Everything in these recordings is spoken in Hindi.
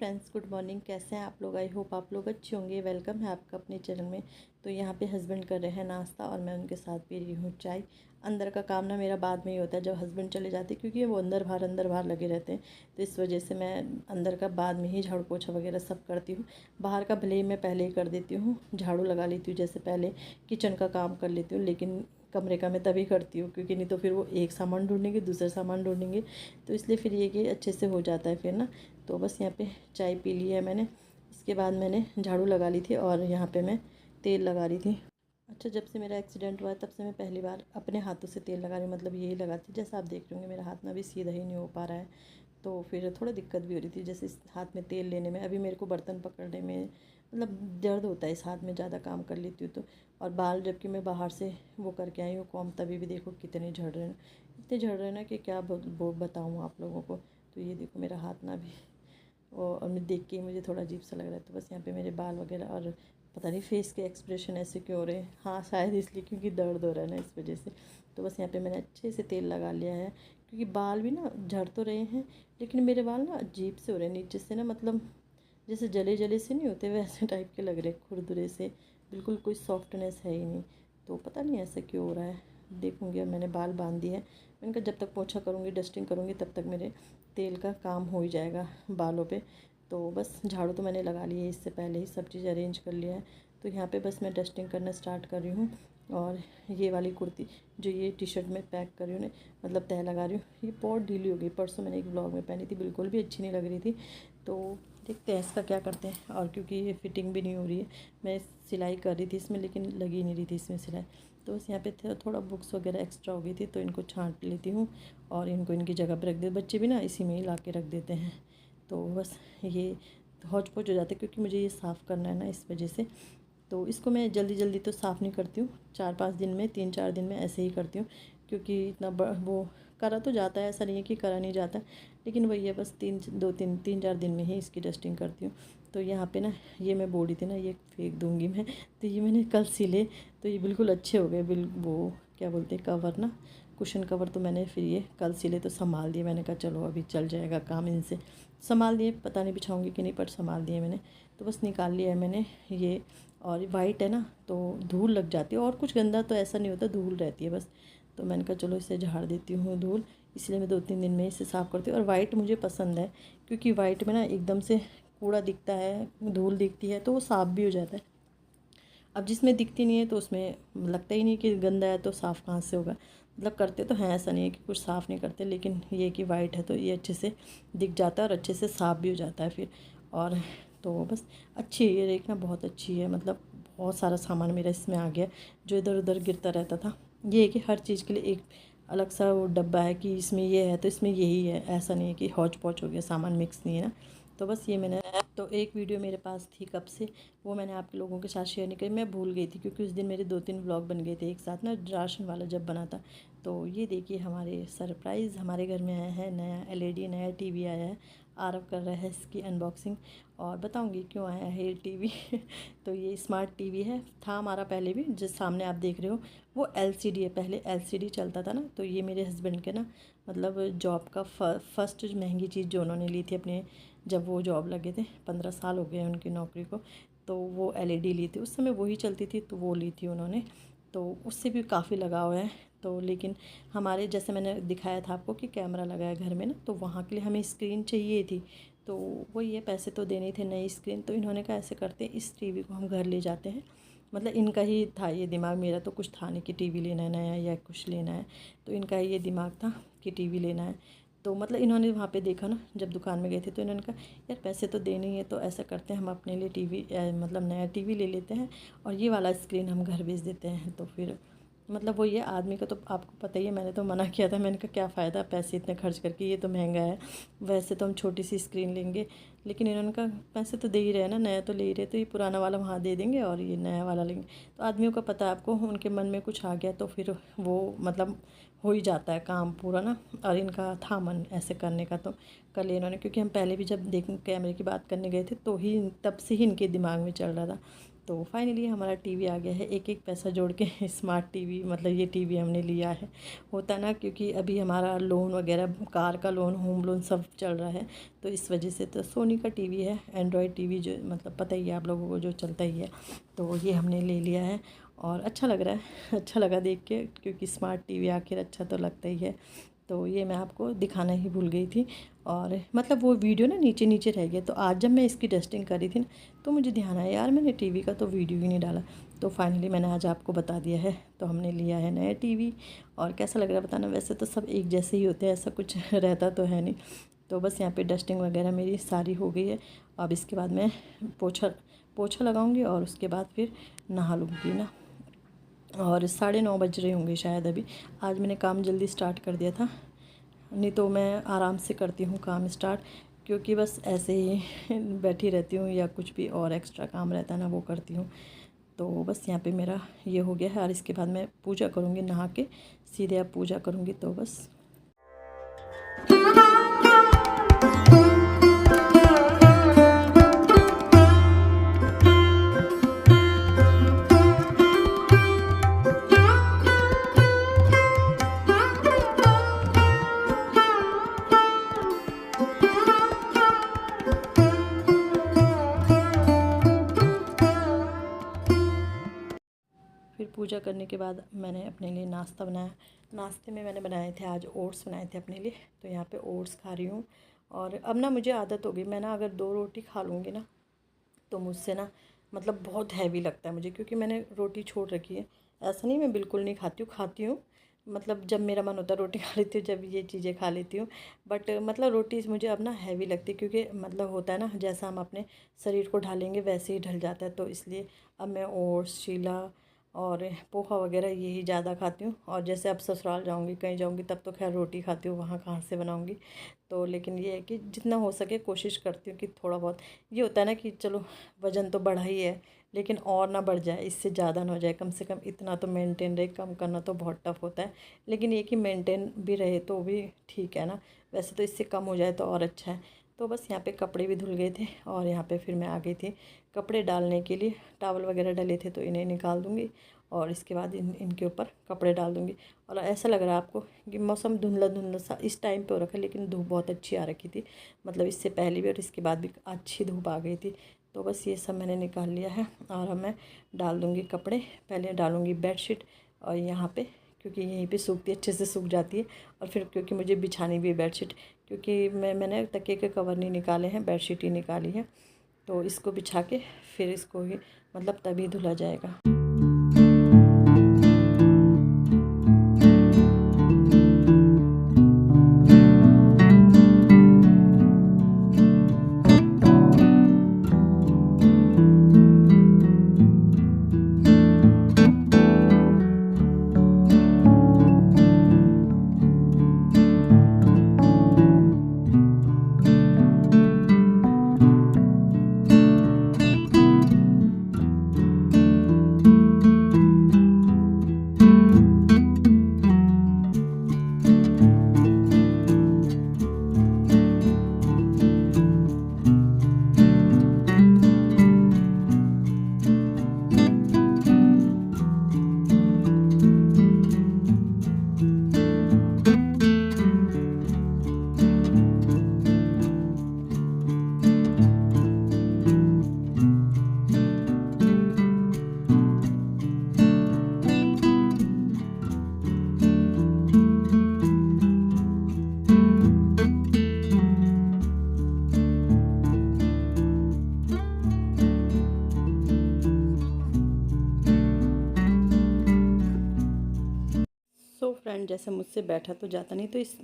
Friends, good morning. कैसे हैं आप लोग? आई होप आप लोग अच्छे होंगे। वेलकम है आपका अपने चैनल में। तो यहाँ पे हस्बैंड कर रहे हैं नाश्ता और मैं उनके साथ पी रही हूँ चाय। अंदर का काम ना मेरा बाद में ही होता है, जब हस्बैंड चले जाते हैं, क्योंकि वो अंदर बाहर लगे रहते हैं। तो इस वजह से मैं अंदर का बाद में ही झाड़ू पोछा वगैरह सब करती हूँ। बाहर का भले ही मैं पहले ही कर देती हूँ, झाड़ू लगा लेती हूँ, जैसे पहले किचन का काम कर लेती हूँ। लेकिन कमरे का मैं तभी करती हूँ, क्योंकि नहीं तो फिर वो एक सामान ढूंढेंगे, दूसरा सामान ढूंढेंगे। तो इसलिए फिर ये कि अच्छे से हो जाता है फिर ना। तो बस यहाँ पे चाय पी ली है मैंने। इसके बाद मैंने झाड़ू लगा ली थी और यहाँ पे मैं तेल लगा रही थी। अच्छा, जब से मेरा एक्सीडेंट हुआ है तब से मैं पहली बार अपने हाथों से तेल लगा रही हूँ। मतलब यही लगाती, जैसा आप देख रहे होंगे मेरा हाथ ना भी सीधा ही नहीं हो पा रहा है। तो फिर थोड़ा दिक्कत भी हो रही थी, जैसे इस हाथ में तेल लेने में। अभी मेरे को बर्तन पकड़ने में मतलब दर्द होता है इस हाथ में, ज़्यादा काम कर लेती हूँ तो। और बाल जबकि मैं बाहर से वो करके आई हूँ कॉम, तभी भी देखो कितने झड़ रहे हैं। इतने झड़ रहे हैं ना कि क्या बताऊँ आप लोगों को। तो ये देखो मेरा हाथ ना भी, और मैं देख के ही मुझे थोड़ा अजीब सा लग रहा है। तो बस यहाँ पे मेरे बाल वगैरह, और पता नहीं फेस के एक्सप्रेशन ऐसे क्यों हो रहे हैं। हाँ, शायद इसलिए क्योंकि दर्द हो रहा है ना, इस वजह से। तो बस यहाँ पे मैंने अच्छे से तेल लगा लिया है, क्योंकि बाल भी ना झड़ तो रहे हैं, लेकिन मेरे बाल ना अजीब से हो रहे हैं नीचे से ना। मतलब जैसे जले जले से नहीं होते, वैसे टाइप के लग रहे हैं, खुरदुरे से। बिल्कुल कोई सॉफ्टनेस है ही नहीं। तो पता नहीं ऐसा क्यों हो रहा है। देखूँगी। अब मैंने बाल बांध दिए हैं। मैंने कहा जब तक पोछा करूँगी, डस्टिंग करूँगी, तब तक मेरे तेल का काम हो ही जाएगा बालों पे। तो बस झाड़ू तो मैंने लगा ली है, इससे पहले ही सब चीज़ अरेंज कर लिया है। तो यहाँ पे बस मैं डस्टिंग करना स्टार्ट कर रही हूँ। और ये वाली कुर्ती, जो ये टी शर्ट में पैक कर रही हूँ, मतलब तह लगा रही हूँ, ये बहुत ढीली हो गई। परसों मैंने एक ब्लॉग में पहनी थी, बिल्कुल भी अच्छी नहीं लग रही थी। तो देखते हैं इसका क्या करते हैं। और क्योंकि ये फिटिंग भी नहीं हो रही है, मैं सिलाई कर रही थी इसमें, लेकिन लगी नहीं रही थी इसमें सिलाई। तो बस यहाँ पे थोड़ा बुक्स वगैरह एक्स्ट्रा हो गई थी, तो इनको छांट लेती हूँ और इनको इनकी जगह पर रख दे। बच्चे भी ना इसी में ही ला के रख देते हैं। तो बस ये हौच पौच हो जाता है, क्योंकि मुझे ये साफ़ करना है ना, इस वजह से। तो इसको मैं जल्दी जल्दी तो साफ़ नहीं करती हूँ, 4-5 दिन में, 3-4 दिन में ऐसे ही करती हूँ। क्योंकि इतना वो करा तो जाता है, ऐसा नहीं है कि करा नहीं जाता, लेकिन वही है बस 3-4 दिन में ही इसकी डस्टिंग करती हूँ। तो यहाँ पे ना ये मैं बोल रही थी ना, ये फेंक दूँगी मैं। तो ये मैंने कल सिले, तो ये बिल्कुल अच्छे हो गए। वो क्या बोलते हैं, कवर ना, कुशन कवर। तो मैंने फिर ये कल सिले तो संभाल दिए। मैंने कहा चलो अभी चल जाएगा काम इनसे। संभाल दिए, पता नहीं बिछाऊँगी कि नहीं, पर संभाल दिए मैंने। तो बस निकाल लिया है मैंने ये। और वाइट है ना, तो धूल लग जाती है, और कुछ गंदा तो ऐसा नहीं होता, धूल रहती है बस। तो मैंने कहा चलो इसे झाड़ देती हूँ धूल, इसलिए मैं 2-3 दिन में इसे साफ़ करती हूँ। और वाइट मुझे पसंद है, क्योंकि वाइट में ना एकदम से कूड़ा दिखता है, धूल दिखती है, तो वो साफ़ भी हो जाता है। अब जिसमें दिखती नहीं है तो उसमें लगता ही नहीं कि गंदा है, तो साफ़ कहाँ से होगा। मतलब करते तो हैं, ऐसा नहीं है कि कुछ साफ़ नहीं करते, लेकिन ये कि वाइट है तो ये अच्छे से दिख जाता है और अच्छे से साफ़ भी हो जाता है फिर। और तो बस अच्छी है ये रेक ना, बहुत अच्छी है। मतलब बहुत सारा सामान मेरा इसमें आ गया, जो इधर उधर गिरता रहता था। ये है कि हर चीज़ के लिए एक अलग सा वो डब्बा है, कि इसमें ये है तो इसमें यही है, ऐसा नहीं है कि हौच पौच हो गया, सामान मिक्स नहीं है ना। तो बस ये मैंने, तो एक वीडियो मेरे पास थी कब से, वो मैंने आप लोगों के साथ शेयर नहीं करी, मैं भूल गई थी, क्योंकि उस दिन मेरे 2-3 व्लॉग बन गए थे एक साथ ना, राशन वाला जब बना था। तो ये देखिए हमारे सरप्राइज़ हमारे घर में आया है, नया एलईडी, नया टीवी आया है। आरव कर रहा है इसकी अनबॉक्सिंग, और बताऊंगी क्यों आया है ये टीवी। तो ये स्मार्ट टीवी है, था हमारा पहले भी, जिस सामने आप देख रहे हो वो एलसीडी है। पहले एलसीडी चलता था ना। तो ये मेरे हस्बैंड के ना, मतलब जॉब का फर्स्ट महंगी चीज़ जो उन्होंने ली थी अपने, जब वो जॉब लगे थे, 15 साल हो गए उनकी नौकरी को। तो वो एलईडी ली थी, उस समय वही चलती थी, तो वो ली थी उन्होंने। तो उससे भी काफ़ी लगाव है। तो लेकिन हमारे, जैसे मैंने दिखाया था आपको कि कैमरा लगा है घर में ना, तो वहाँ के लिए हमें स्क्रीन चाहिए थी। तो वही है, पैसे तो देने थे, नई स्क्रीन। तो इन्होंने कहा ऐसे करते हैं, इस टीवी को हम घर ले जाते हैं। मतलब इनका ही था ये दिमाग, मेरा तो कुछ था नहीं कि टीवी लेना है नया या कुछ लेना है। तो इनका ये दिमाग था कि टीवी लेना है। तो मतलब इन्होंने वहाँ पे देखा ना, जब दुकान में गए थे, तो इन्होंने कहा यार पैसे तो देने ही है, तो ऐसा करते हैं हम अपने लिए टीवी, मतलब नया टीवी ले लेते हैं, और ये वाला स्क्रीन हम घर भेज देते हैं। तो फिर मतलब वो ये आदमी का तो आपको पता ही है, मैंने तो मना किया था। मैंने कहा क्या फ़ायदा पैसे इतने खर्च करके, ये तो महंगा है, वैसे तो हम छोटी सी स्क्रीन लेंगे। लेकिन इन्होंने कहा पैसे तो दे ही रहे ना, नया तो ले ही रहे, तो ये पुराना वाला वहाँ दे देंगे और ये नया वाला लेंगे। तो आदमियों का पता है आपको, उनके मन में कुछ आ गया तो फिर वो मतलब हो ही जाता है काम पूरा ना। और इनका था मन ऐसे करने का, तो कर लिया इन्होंने। क्योंकि हम पहले भी जब देख कैमरे की बात करने गए थे, तो ही तब से ही इनके दिमाग में चल रहा था। तो फाइनली हमारा टीवी आ गया है। एक एक पैसा जोड़ के स्मार्ट टीवी, मतलब ये टीवी हमने लिया है। होता ना, क्योंकि अभी हमारा लोन वगैरह, कार का लोन, होम लोन सब चल रहा है, तो इस वजह से। तो सोनी का टीवी है, एंड्रॉयड टीवी, जो मतलब पता ही है आप लोगों को, जो चलता ही है। तो ये हमने ले लिया है और अच्छा लग रहा है, अच्छा लगा देख के, क्योंकि स्मार्ट टीवी आखिर अच्छा तो लगता ही है। तो ये मैं आपको दिखाना ही भूल गई थी, और मतलब वो वीडियो ना नीचे नीचे रह गया। तो आज जब मैं इसकी डस्टिंग कर रही थी ना, तो मुझे ध्यान आया, यार मैंने टीवी का तो वीडियो ही नहीं डाला। तो फाइनली मैंने आज आपको बता दिया है। तो हमने लिया है नया टीवी, और कैसा लग रहा है बताना। वैसे तो सब एक जैसे ही होते हैं, ऐसा कुछ रहता तो है नहीं। तो बस यहाँ पे डस्टिंग वगैरह मेरी सारी हो गई है। अब इसके बाद मैं पोछा लगाऊंगी, और उसके बाद फिर नहा लूँगी ना। और 9:30 बज रहे होंगे शायद अभी। आज मैंने काम जल्दी स्टार्ट कर दिया था, नहीं तो मैं आराम से करती हूँ काम स्टार्ट, क्योंकि बस ऐसे ही बैठी रहती हूँ, या कुछ भी और एक्स्ट्रा काम रहता है ना, वो करती हूँ। तो बस यहाँ पे मेरा ये हो गया है, और इसके बाद मैं पूजा करूँगी, नहा के सीधे अब पूजा करूँगी। तो बस फिर पूजा करने के बाद मैंने अपने लिए नाश्ता बनाया। नाश्ते में मैंने बनाए थे आज ओट्स बनाए थे अपने लिए। तो यहाँ पे ओट्स खा रही हूँ। और अब ना मुझे आदत हो गई, मैं ना अगर 2 रोटी खा लूँगी ना, तो मुझसे ना मतलब बहुत हैवी लगता है मुझे, क्योंकि मैंने रोटी छोड़ रखी है। ऐसा नहीं मैं बिल्कुल नहीं खाती हूँ, मतलब जब मेरा मन होता है रोटी खा लेती हूँ, जब ये चीज़ें खा लेती हूँ। बट मतलब रोटी मुझे अब ना हैवी लगती है, क्योंकि मतलब होता है ना, जैसा हम अपने शरीर को ढालेंगे वैसे ही ढल जाता है। तो इसलिए अब मैं ओट्स, चीला और पोहा वगैरह यही ज़्यादा खाती हूँ। और जैसे अब ससुराल जाऊँगी, कहीं जाऊँगी, तब तो खैर रोटी खाती हूँ, वहाँ कहाँ से बनाऊँगी। तो लेकिन ये है कि जितना हो सके कोशिश करती हूँ कि थोड़ा बहुत, ये होता है ना कि चलो वज़न तो बढ़ा ही है, लेकिन और ना बढ़ जाए, इससे ज़्यादा ना हो जाए, कम से कम इतना तो मेंटेन रहे। कम करना तो बहुत टफ होता है, लेकिन ये कि मेंटेन भी रहे तो भी ठीक है ना। वैसे तो इससे कम हो जाए तो और अच्छा है। तो बस यहाँ पे कपड़े भी धुल गए थे, और यहाँ पे फिर मैं आ गई थी कपड़े डालने के लिए। टॉवल वगैरह डले थे तो इन्हें निकाल दूँगी, और इसके बाद इनके ऊपर कपड़े डाल दूँगी। और ऐसा लग रहा है आपको कि मौसम धुंधला धुंधला सा इस टाइम पे हो रखा है, लेकिन धूप बहुत अच्छी आ रखी थी, मतलब इससे पहले भी और इसके बाद भी अच्छी धूप आ गई थी। तो बस ये सब मैंने निकाल लिया है, और अब मैं डाल दूँगी कपड़े। पहले डालूँगी बेडशीट, और यहाँ पे क्योंकि यहीं पे सूखती है, अच्छे से सूख जाती है। और फिर क्योंकि मुझे बिछानी भी है बेडशीट, क्योंकि मैंने तकिए के कवर नहीं निकाले हैं, बेडशीट ही निकाली है। तो इसको बिछा के फिर इसको ही मतलब तभी धुला जाएगा। सो फ्रेंड, जैसे मुझसे बैठा तो जाता नहीं, तो इस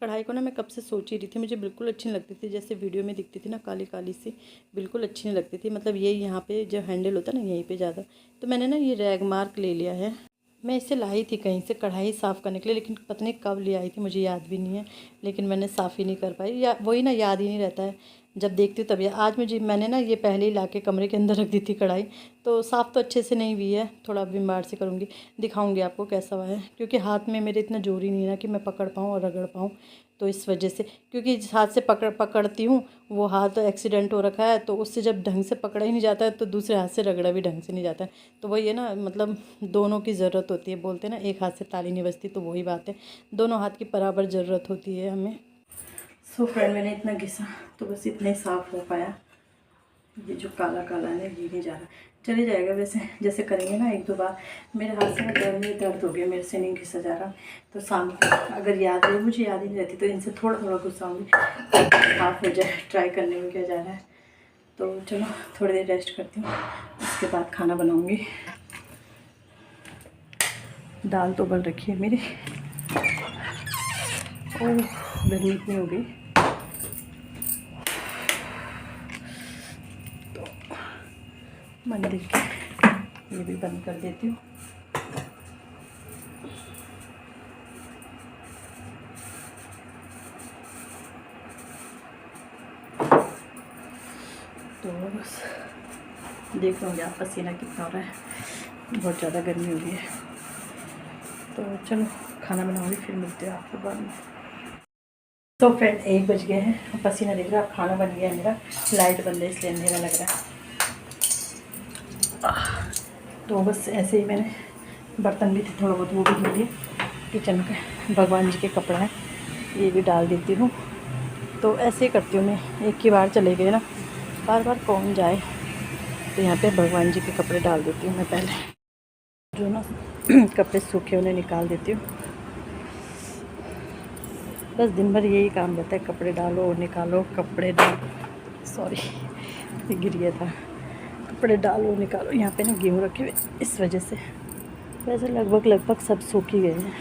कढ़ाई को ना मैं कब से सोच ही रही थी। मुझे बिल्कुल अच्छी नहीं लगती थी, जैसे वीडियो में दिखती थी ना, काली काली सी, बिल्कुल अच्छी नहीं लगती थी। मतलब ये यहाँ पे जो हैंडल होता है ना, यहीं पे ज़्यादा। तो मैंने ना ये रैग मार्क ले लिया है। मैं इसे लाई थी कहीं से कढ़ाई साफ़ करने के लिए, लेकिन पता नहीं कब ले आई थी, मुझे याद भी नहीं है। लेकिन मैंने साफ़ ही नहीं कर पाई, या वही ना, याद ही नहीं रहता है, जब देखती हूँ तब। आज मैंने ना ये पहले ही ला के कमरे के अंदर रख दी थी कढ़ाई। तो साफ़ तो अच्छे से नहीं हुई है, थोड़ा विम बार से करूँगी, दिखाऊँगी आपको कैसा हुआ है, क्योंकि हाथ में मेरे इतना जोर ही नहीं है ना कि मैं पकड़ पाऊँ और रगड़ पाऊँ। तो इस वजह से, क्योंकि जिस हाथ से पकड़ती हूँ वो हाथ एक्सीडेंट हो रखा है, तो उससे जब ढंग से पकड़ा ही नहीं जाता है तो दूसरे हाथ से रगड़ा भी ढंग से नहीं जाता है। तो वही है ना, मतलब दोनों की ज़रूरत होती है। बोलते हैं ना एक हाथ से ताली नहीं बजती, तो वही बात है, दोनों हाथ की बराबर ज़रूरत होती है हमें। सो फ्रेंड, मैंने इतना घिसा तो बस इतना ही साफ़ हो पाया। ये जो काला काला है ये नहीं जा रहा, चले जाएगा वैसे, जैसे करेंगे ना 1-2 बार। मेरे हाथ से दर्द हो गया, मेरे से नहीं घिसा जा रहा। तो शाम को अगर याद है, मुझे याद ही नहीं रहती, तो इनसे थोड़ा थोड़ा घुसाऊँगी, साफ हो जाए। ट्राई करने में क्या जा रहा है। तो चलो थोड़ी देर रेस्ट करती हूँ, उसके बाद खाना बनाऊँगी। दाल तो उबल रखी है मेरी। ओह, गर्मी इतनी हो गई। तो मंदिर के ये भी बंद कर देती हूँ। तो बस देख लोगे आप पसीना कितना हो रहा है, बहुत ज़्यादा गर्मी हो रही है। तो चलो खाना बनाऊँगी, फिर मिलते हैं आपको बाद में। तो फ्रेंड 1 बज गए हैं, पसीना देख रहा है। अब खाना बन गया है मेरा, लाइट बंद है इसलिए अंधेरा लग रहा है। तो बस ऐसे ही मैंने बर्तन भी थे थोड़ा बहुत, वो भी धो लिए। किचन का भगवान जी के कपड़ा है, ये भी डाल देती हूँ। तो ऐसे ही करती हूँ मैं, एक ही बार चले गए ना, बार बार कौन जाए। तो यहाँ पे भगवान जी के कपड़े डाल देती हूँ मैं पहले, जो ना कपड़े सूखे उन्हें निकाल देती हूँ। बस दिन भर यही काम रहता है, कपड़े डालो और निकालो, कपड़े डालो। सॉरी गिर गया था। कपड़े डालो निकालो। यहाँ पे ना गेहूँ रखे हुए, इस वजह से। वैसे लगभग सब सूख ही गए हैं।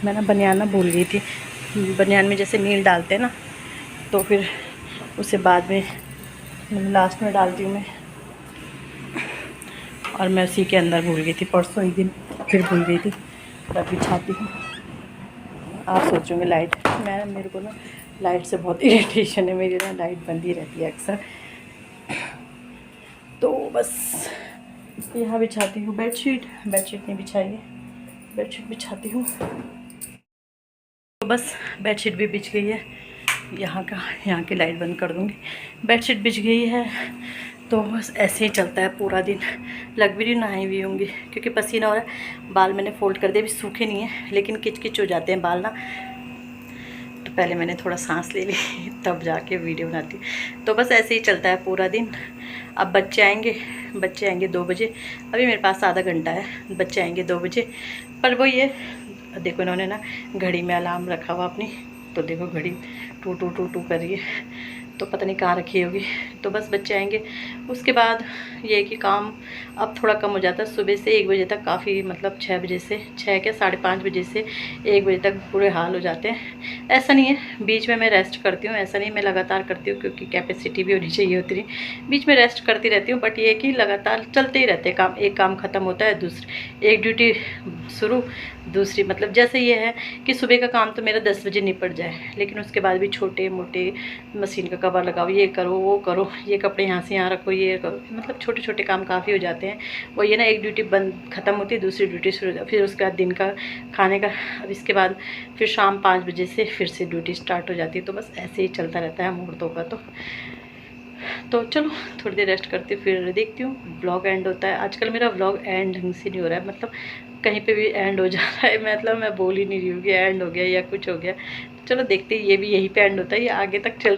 मैं ना बनियान भूल गई थी। बनियान में जैसे नील डालते हैं ना, तो फिर उसे बाद में लास्ट में डालती हूँ मैं, और मैं उसी के अंदर भूल गई थी। परसों एक दिन फिर भूल गई थी, तब बिछाती हूँ। आप सोचोगे लाइट, मेरे को ना लाइट से बहुत इरिटेशन है, मेरी ना लाइट बंद ही रहती है अक्सर। तो बस यहाँ बिछाती हूँ बेडशीट नहीं बिछाई है, बेडशीट बिछाती हूँ। तो बस बेडशीट भी बिछ गई है। यहाँ की लाइट बंद कर दूँगी। बेडशीट बिछ गई है, तो बस ऐसे ही चलता है पूरा दिन। लग भी नहाई हुई होंगी क्योंकि पसीना हो रहा है। बाल मैंने फोल्ड कर दिए, अभी सूखे नहीं हैं, लेकिन किच हो जाते हैं बाल ना। तो पहले मैंने थोड़ा सांस ले ली तब जाके वीडियो बनाती हूँ। तो बस ऐसे ही चलता है पूरा दिन। अब बच्चे आएंगे 2 बजे। अभी मेरे पास आधा घंटा है, बच्चे आएंगे 2 बजे। पर वो ये देखो, इन्होंने ना घड़ी में अलार्म रखा हुआ अपनी, तो देखो घड़ी टू टू टू टू कर रही है, तो पता नहीं कहाँ रखी होगी। तो बस बच्चे आएंगे, उसके बाद ये कि काम अब थोड़ा कम हो जाता है। सुबह से 1 बजे तक काफ़ी, मतलब 6 बजे से 6 के 5:30 बजे से 1 बजे तक बुरे हाल हो जाते हैं। ऐसा नहीं है बीच में मैं रेस्ट करती हूँ, ऐसा नहीं मैं लगातार करती हूँ, क्योंकि कैपेसिटी भी होनी चाहिए उतनी। बीच में रेस्ट करती रहती हूँ, बट ये कि लगातार चलते ही रहते हैं काम। एक काम ख़त्म होता है, दूसरी एक ड्यूटी शुरू, दूसरी, मतलब जैसे ये है कि सुबह का काम तो मेरा 10 बजे निपट जाए, लेकिन उसके बाद भी छोटे मोटे मशीन का कवर लगाओ, ये करो वो करो, ये कपड़े यहाँ से यहाँ रखो, ये करो, मतलब छोटे छोटे काम काफ़ी हो जाते हैं। वो ये ना एक ड्यूटी बंद ख़त्म होती है, दूसरी ड्यूटी शुरू हो, फिर उसके बाद दिन का खाने का, अब इसके बाद फिर शाम 5 बजे से फिर से ड्यूटी स्टार्ट हो जाती है। तो बस ऐसे ही चलता रहता है मुहूर्तों का। तो चलो थोड़ी देर रेस्ट करती हूँ, फिर देखती हूँ ब्लॉग एंड होता है। आजकल मेरा ब्लॉग एंड ढंग से नहीं हो रहा है, मतलब कहीं पे भी एंड हो जा रहा है, मतलब मैं बोल ही नहीं रही हूँ कि एंड हो गया या कुछ हो गया। चलो देखते हैं, ये भी यहीं पे एंड होता है या आगे तक चल